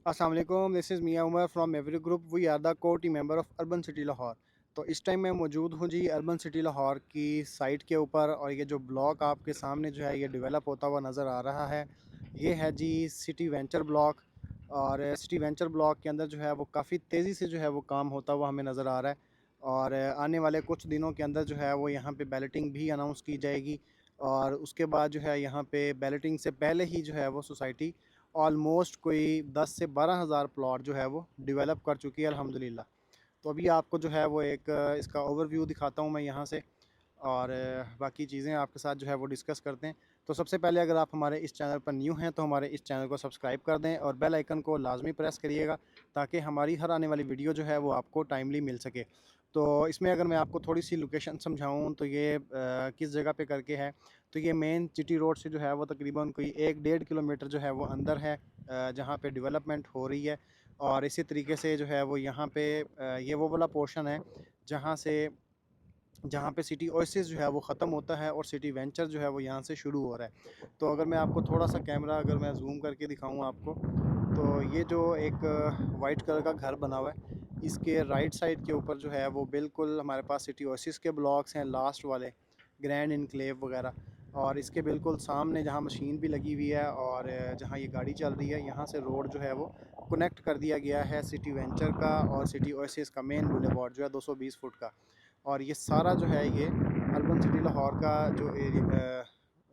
अस्सलाम वालेकुम, this is Mian Umar from मेवरी group. We are the core team member of urban city Lahore. तो इस टाइम मैं मौजूद हूँ जी अर्बन सिटी लाहौर की साइट के ऊपर, और ये जो ब्लॉक आपके सामने जो है ये डेवलप होता हुआ नज़र आ रहा है, ये है जी सिटी वेंचर ब्लॉक। और सिटी वेंचर ब्लॉक के अंदर जो है वो काफ़ी तेज़ी से जो है वो काम होता हुआ हमें नज़र आ रहा है। और आने वाले कुछ दिनों के अंदर जो है वो यहाँ पे बैलेटिंग भी अनाउंस की जाएगी, और उसके बाद जो है यहाँ पे बैलेटिंग से पहले ही जो है वो सोसाइटी ऑलमोस्ट कोई 10 से 12 हज़ार प्लॉट जो है वो डेवलप कर चुकी है अल्हम्दुलिल्लाह। तो अभी आपको जो है वो एक इसका ओवरव्यू दिखाता हूँ मैं यहाँ से, और बाकी चीज़ें आपके साथ जो है वो डिस्कस करते हैं। तो सबसे पहले अगर आप हमारे इस चैनल पर न्यू हैं तो हमारे इस चैनल को सब्सक्राइब कर दें और बेल आइकन को लाजमी प्रेस करिएगा, ताकि हमारी हर आने वाली वीडियो जो है वो आपको टाइमली मिल सके। तो इसमें अगर मैं आपको थोड़ी सी लोकेशन समझाऊं तो ये किस जगह पे करके है, तो ये मेन सिटी रोड से जो है वो तकरीबन कोई 1-1.5 किलोमीटर जो है वो अंदर है, जहाँ पे डेवलपमेंट हो रही है। और इसी तरीके से जो है वो यहाँ पे ये वो वाला पोर्शन है जहाँ पे सिटी ओएसिस जो है वो ख़त्म होता है और सिटी वेंचर जो है वो यहाँ से शुरू हो रहा है। तो अगर मैं आपको थोड़ा सा कैमरा अगर मैं जूम करके दिखाऊँ आपको, तो ये जो एक वाइट कलर का घर बना हुआ है, इसके राइट साइड के ऊपर जो है वो बिल्कुल हमारे पास सिटी ओएसिस के ब्लॉक्स हैं लास्ट वाले, ग्रैंड इनक्लेव वगैरह। और इसके बिल्कुल सामने जहाँ मशीन भी लगी हुई है और जहाँ ये गाड़ी चल रही है, यहाँ से रोड जो है वो कनेक्ट कर दिया गया है सिटी वेंचर का और सिटी ओएसिस का मेन बुलेवार्ड जो है 220 फुट का। और ये सारा जो है ये अर्बन सिटी लाहौर का जो एरिया,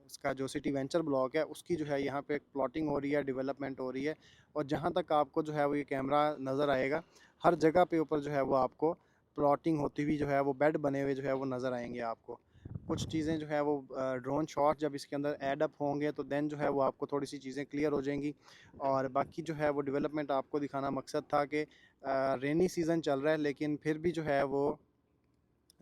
इसका जो सिटी वेंचर ब्लॉक है उसकी जो है यहाँ पे प्लॉटिंग हो रही है, डेवलपमेंट हो रही है। और जहाँ तक आपको जो है वो ये कैमरा नज़र आएगा, हर जगह पे ऊपर जो है वो आपको प्लॉटिंग होती हुई जो है वो बेड बने हुए जो है वो नज़र आएंगे आपको। कुछ चीज़ें जो है वो ड्रोन शॉट जब इसके अंदर ऐड अप होंगे तो देन जो है वो आपको थोड़ी सी चीज़ें क्लियर हो जाएंगी। और बाकी जो है वो डेवलपमेंट आपको दिखाना मकसद था कि रेनी सीज़न चल रहा है, लेकिन फिर भी जो है वो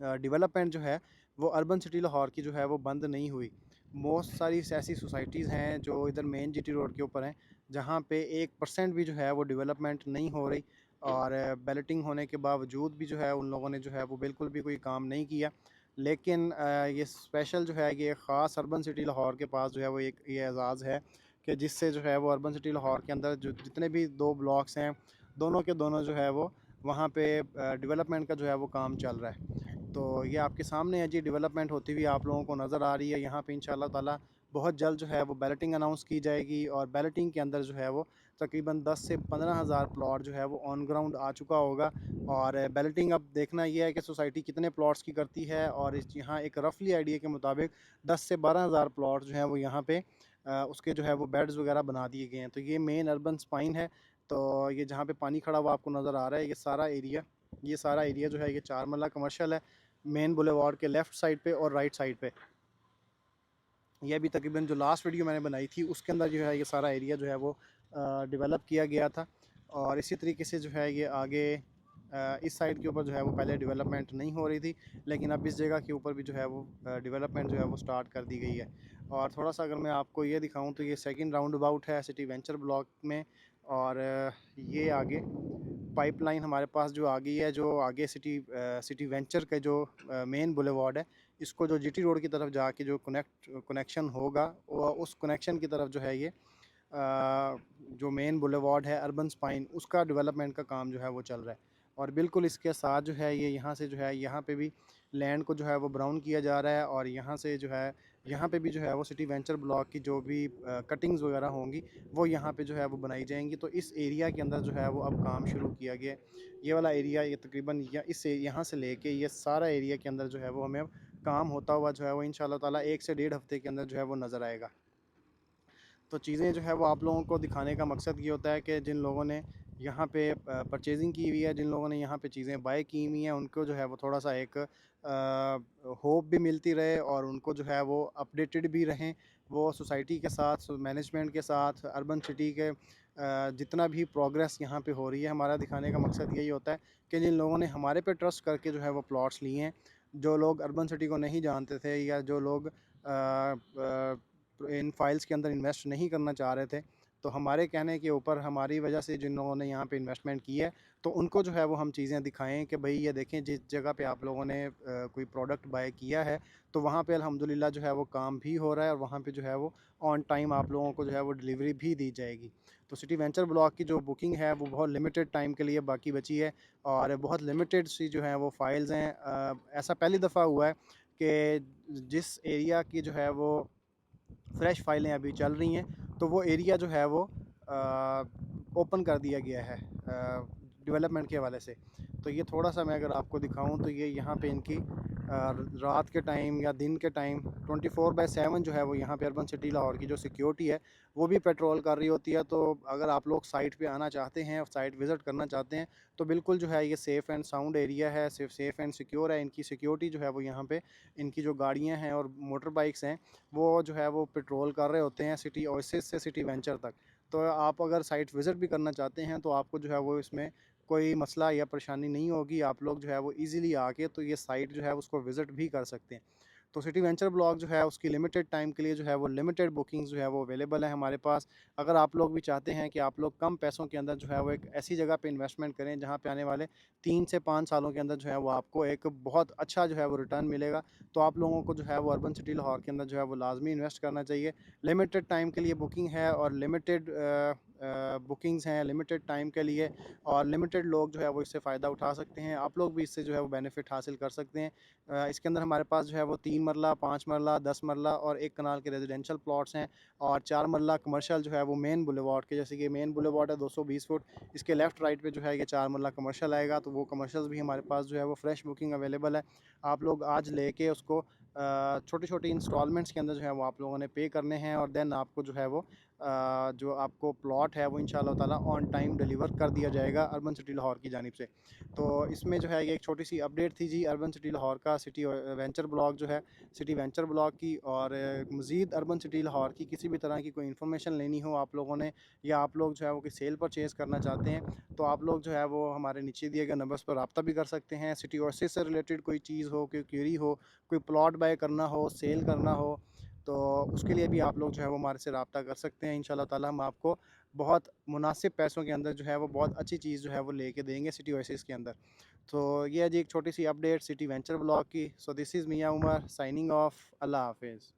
डेवलपमेंट जो है वो अर्बन सिटी लाहौर की जो है वो बंद नहीं हुई। मोस्ट सारी ऐसी सोसाइटीज़ हैं जो इधर मेन जीटी रोड के ऊपर हैं, जहाँ पे 1% भी जो है वो डेवलपमेंट नहीं हो रही। और बैलेटिंग होने के बावजूद भी जो है उन लोगों ने जो है वो बिल्कुल भी कोई काम नहीं किया। लेकिन ये स्पेशल जो है ये ख़ास अर्बन सिटी लाहौर के पास जो है वो एक ये एज़ाज़ है कि जिससे जो है वो अर्बन सिटी लाहौर के अंदर जो जितने भी दो ब्लॉक्स हैं, दोनों के दोनों जो है वो वहाँ पे डेवलपमेंट का जो है वो काम चल रहा है। तो ये आपके सामने है जी, डेवलपमेंट होती हुई आप लोगों को नज़र आ रही है। यहाँ पे इंशाल्लाह ताला बहुत जल्द जो है वो बैलेटिंग अनाउंस की जाएगी, और बैलेटिंग के अंदर जो है वो तकरीबन 10 से 15 हज़ार प्लॉट जो है वो ऑन ग्राउंड आ चुका होगा। और बैलेटिंग अब देखना ये है कि सोसाइटी कितने प्लॉट्स की करती है, और इस यहाँ एक रफली आइडिया के मुताबिक 10 से 12 हज़ार प्लॉट जो हैं वो यहाँ पे उसके जो है वो बेड्स वगैरह बना दिए गए हैं। तो ये मेन अर्बन स्पाइन है। तो ये जहाँ पे पानी खड़ा हुआ आपको नज़र आ रहा है, ये सारा एरिया जो है ये 4 मरला कमर्शियल है, मेन बुलेवार्ड के लेफ़्ट साइड पे और राइट साइड पे। ये अभी तकरीबन जो लास्ट वीडियो मैंने बनाई थी उसके अंदर जो है ये सारा एरिया जो है वो डेवलप किया गया था। और इसी तरीके से जो है ये आगे इस साइड के ऊपर जो है वो पहले डेवलपमेंट नहीं हो रही थी, लेकिन अब इस जगह के ऊपर भी जो है वो डेवलपमेंट जो है वो स्टार्ट कर दी गई है। और थोड़ा सा अगर मैं आपको ये दिखाऊं तो ये सेकंड राउंड अबाउट है सिटी वेंचर ब्लॉक में। और ये आगे पाइपलाइन हमारे पास जो आ गई है, जो आगे सिटी वेंचर के जो मेन बुलेवार्ड है, इसको जो जीटी रोड की तरफ जाके जो कनेक्शन होगा, उस कनेक्शन की तरफ जो है ये जो मेन बुलेवार्ड है अर्बन स्पाइन, उसका डेवलपमेंट का काम जो है वो चल रहा है। और बिल्कुल इसके साथ जो है ये यहाँ से जो है यहाँ पे भी लैंड को जो है वो ब्राउन किया जा रहा है, और यहाँ से जो है यहाँ पे भी जो है वो सिटी वेंचर ब्लॉक की जो भी कटिंग्स वगैरह होंगी वो यहाँ पे जो है वो बनाई जाएंगी। तो इस एरिया के अंदर जो है वो अब काम शुरू किया गया है। ये वाला एरिया ये तकरीबन इससे यहाँ से लेके ये सारा एरिया के अंदर जो है वो हमें अब काम होता हुआ जो है वो इंशाल्लाह ताला 1 से 1.5 हफ्ते के अंदर जो है वो नज़र आएगा। तो चीज़ें जो है वो आप लोगों को दिखाने का मकसद ये होता है कि जिन लोगों ने यहाँ पे परचेजिंग की हुई है, जिन लोगों ने यहाँ पे चीज़ें बाय की हुई हैं, उनको जो है वो थोड़ा सा एक होप भी मिलती रहे, और उनको जो है वो अपडेटेड भी रहें। वो सोसाइटी के साथ, मैनेजमेंट के साथ, अर्बन सिटी के जितना भी प्रोग्रेस यहाँ पे हो रही है, हमारा दिखाने का मकसद यही होता है कि जिन लोगों ने हमारे पे ट्रस्ट करके जो है वो प्लॉट्स लिए हैं, जो लोग अर्बन सिटी को नहीं जानते थे, या जो लोग इन फाइल्स के अंदर इन्वेस्ट नहीं करना चाह रहे थे, तो हमारे कहने के ऊपर हमारी वजह से जिन लोगों ने यहाँ पे इन्वेस्टमेंट की है, तो उनको जो है वो हम चीज़ें दिखाएं कि भाई ये देखें, जिस जगह पे आप लोगों ने कोई प्रोडक्ट बाय किया है, तो वहाँ पे अल्हम्दुलिल्लाह जो है वो काम भी हो रहा है, और वहाँ पे जो है वो ऑन टाइम आप लोगों को जो है वो डिलीवरी भी दी जाएगी। तो सिटी वेंचर ब्लॉक की जो बुकिंग है वो बहुत लिमिटेड टाइम के लिए बाकी बची है और बहुत लिमिटेड सी जो है वो फाइल्स हैं। ऐसा पहली दफ़ा हुआ है कि जिस एरिया की जो है वो फ्रेश फाइलें अभी चल रही हैं तो वो एरिया जो है वो ओपन कर दिया गया है डेवलपमेंट के हवाले से। तो ये थोड़ा सा मैं अगर आपको दिखाऊं तो ये यहाँ पे इनकी रात के टाइम या दिन के टाइम 24/7 जो है वो यहाँ पे अर्बन सिटी लाहौर की जो सिक्योरिटी है वो भी पेट्रोल कर रही होती है। तो अगर आप लोग साइट पे आना चाहते हैं, साइट विज़िट करना चाहते हैं तो बिल्कुल जो है ये सेफ़ एंड साउंड एरिया है, सेफ़ एंड सिक्योर है। इनकी सिक्योरिटी जो है वो यहाँ पे इनकी जो गाड़ियाँ हैं और मोटर बाइक्स हैं वो जो है वो पेट्रोल कर रहे होते हैं सिटी ओएसिस से सिटी वेंचर तक। तो आप अगर साइट विज़िट भी करना चाहते हैं तो आपको जो है वो इसमें कोई मसला या परेशानी नहीं होगी। आप लोग जो है वो ईज़िली आके तो ये साइट जो है उसको विज़िट भी कर सकते हैं। तो सिटी वेंचर ब्लॉक जो है उसकी लिमिटेड टाइम के लिए जो है वो लिमिटेड बुकिंग्स जो है वो अवेलेबल है हमारे पास। अगर आप लोग भी चाहते हैं कि आप लोग कम पैसों के अंदर जो है वो एक ऐसी जगह पे इन्वेस्टमेंट करें जहाँ पे आने वाले 3 से 5 सालों के अंदर जो है वो आपको एक बहुत अच्छा जो है वो रिटर्न मिलेगा, तो आप लोगों को जो है वो अर्बन सिटी लाहौर के अंदर जो है वो लाज़मी इन्वेस्ट करना चाहिए। लिमिटेड टाइम के लिए बुकिंग है और लिमिटेड बुकिंग्स हैं लिमिटेड टाइम के लिए और लिमिटेड लोग जो है वो इससे फ़ायदा उठा सकते हैं। आप लोग भी इससे जो है वो बेनिफिट हासिल कर सकते हैं। इसके अंदर हमारे पास जो है वो 3 मरला, 5 मरला, 10 मरला और 1 कनाल के रेजिडेंशियल प्लॉट्स हैं और 4 मरला कमर्शियल जो है वो मेन बुलेवार्ड के, जैसे कि मेन बुलेवार्ड है 220 फुट, इसके लेफ़्ट राइट पे जो है ये 4 मरला कमर्शियल आएगा। तो वो कमर्शियल्स भी हमारे पास जो है वो फ्रेश बुकिंग अवेलेबल है। आप लोग आज लेके उसको छोटी-छोटी इंस्टॉलमेंट्स के अंदर जो है वो आप लोगों ने पे करने हैं और देन आपको जो है वो जो आपको प्लॉट है वो इंशाल्लाह ताला ऑन टाइम डिलीवर कर दिया जाएगा अर्बन सिटी लाहौर की जानिब से। तो इसमें जो है ये एक छोटी सी अपडेट थी जी अर्बन सिटी लाहौर का सिटी वेंचर ब्लॉक जो है सिटी वेंचर ब्लॉक की। और मज़ीद अर्बन सिटी लाहौर की किसी भी तरह की कोई इन्फॉर्मेशन लेनी हो आप लोगों ने या आप लोग जो है वो कोई सेल परचेज़ करना चाहते हैं तो आप लोग जो है वो हमारे नीचे दिए गए नंबर्स पर रब्ता भी कर सकते हैं। सिटी ओएसिस से रिलेटेड कोई चीज़ हो, कोई क्वेरी हो, कोई प्लॉट बाय करना हो, सेल करना हो, तो उसके लिए भी आप लोग जो है वो हमारे से रब्ता कर सकते हैं। इंशाल्लाह ताला हम आपको बहुत मुनासिब पैसों के अंदर जो है वो बहुत अच्छी चीज़ जो है वो लेके देंगे सिटी ओएसिस के अंदर। तो ये है जी एक छोटी सी अपडेट सिटी वेंचर ब्लॉक की। So this is Mian Umar signing off. अल्लाह हाफिज़।